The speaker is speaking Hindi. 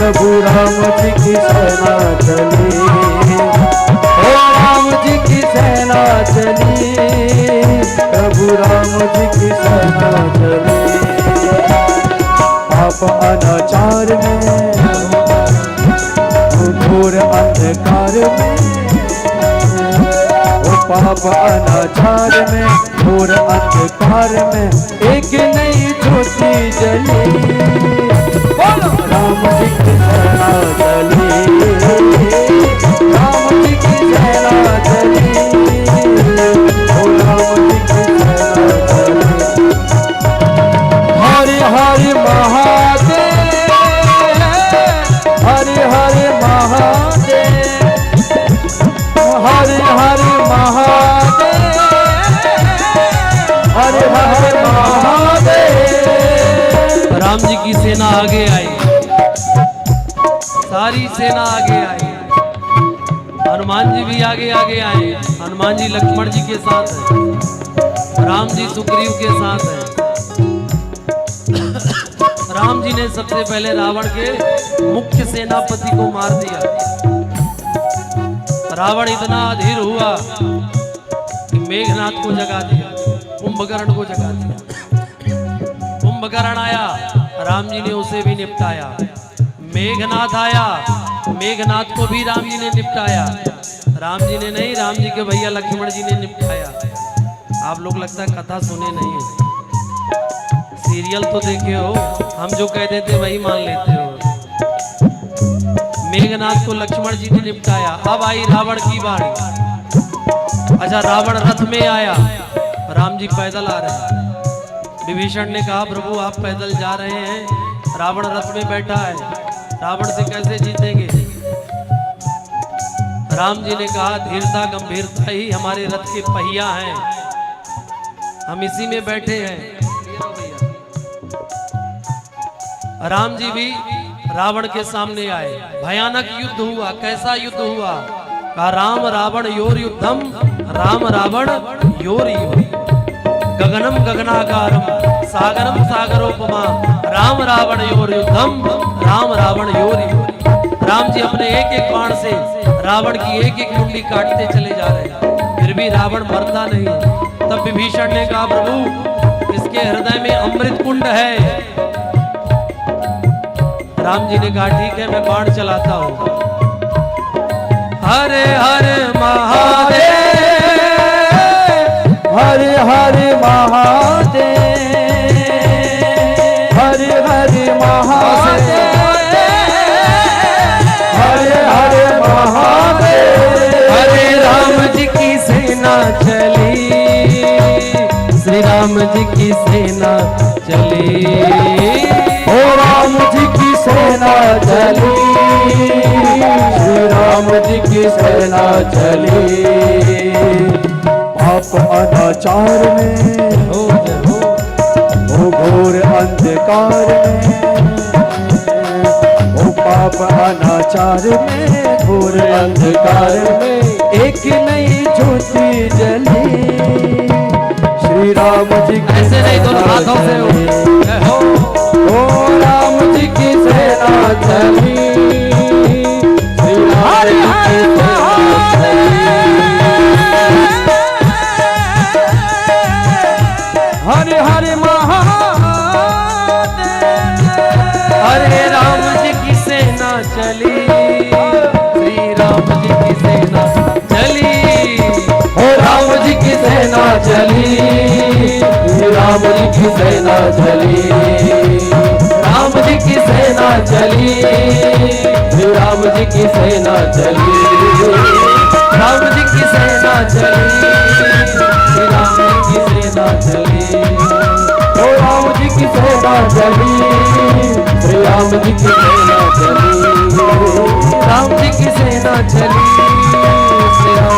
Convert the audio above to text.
प्रभु राम जी की सेना चली, ओ राम जी की सेना चली, प्रभु राम जी की सेना चली। पाप अनाचार में, घोर अंधकार में, पाप अनाचार में, घोर अंधकार में एक नई ज्योति जली, राम जी की सेना चली, राम जी की सेना चली, ओ राम जी की सेना चली। हरि हरि महादेव, हरि हरि महादेव, हरि हरि महादेव, हरि हरि महादेव। राम जी की सेना आगे आई, सारी सेना आगे आई, हनुमान जी भी आगे आगे आए। हनुमान जी लक्ष्मण जी के साथ हैं, राम जी सुग्रीव के साथ हैं। राम जी ने सबसे पहले रावण के मुख्य सेनापति को मार दिया। रावण इतना अधीर हुआ कि मेघनाथ को जगा दिया, कुंभकर्ण को जगा दिया। कुंभकर्ण आया, राम जी ने उसे भी निपटाया। मेघनाथ आया, मेघनाथ को भी राम जी ने निपटाया। राम जी ने नहीं, राम जी के भैया लक्ष्मण जी ने निपटाया। आप लोग लगता है कथा सुने नहीं है, सीरियल तो देखे हो, हम जो कह देते वही मान लेते हो। मेघनाथ को लक्ष्मण जी ने निपटाया। अब आई रावण की बारी। अच्छा, रावण रथ में आया, राम जी पैदल आ रहे हैं। विभीषण ने कहा प्रभु आप पैदल जा रहे हैं, रावण रथ में बैठा है, रावण से कैसे जीतेंगे? राम जी ने कहा धीरता गंभीरता ही हमारे रथ के पहिया हैं, हम इसी में बैठे हैं। राम जी भी रावण के सामने आए। भयानक युद्ध हुआ। कैसा युद्ध हुआ? कहा राम रावण योर युद्धम, राम रावण योर युद्धम, गगनम गगनाकारम सागरम सागरोपमा, राम रावण योर युद्धम, राम रावण योर युद्धम। राम जी अपने एक एक बाण से रावण की एक एक मुंडी काटते चले जा रहे हैं, फिर भी रावण मरता नहीं। तब विभीषण ने कहा प्रभु इसके हृदय में अमृत कुंड है। राम जी ने कहा ठीक है मैं बाण चलाता हूं। हरे हरे महादेव, हरे हरे महादेव, हरे हरे महादेव, हरे हरे महादेव। हरे राम जी की सेना चली, श्री राम जी की सेना चली, ओ राम जी की सेना चली, श्री राम जी की सेना चली। पाप अनाचार में, ओ घोर अंधकार में, ओ पाप अनाचार में, घोर अंधकार में एक नई ज्योति जली, श्री राम जी की ऐसे नहीं दोनों हाथों से हो। ओ राम जी की सेना चली, श्री राम जी की सेना चली। हरे हरे महादेव, हरे राम जी की सेना चली, श्री राम जी की सेना चली, ओ राम जी की सेना चली, श्री राम जी की सेना चली, राम जी की सेना चली, श्री राम जी की सेना चली, राम जी की सेना चली, श्री राम जी की सेना चली, ओ राम जी की सेना चली, श्री राम जी की सेना चली, राम जी की सेना चली, श्री राम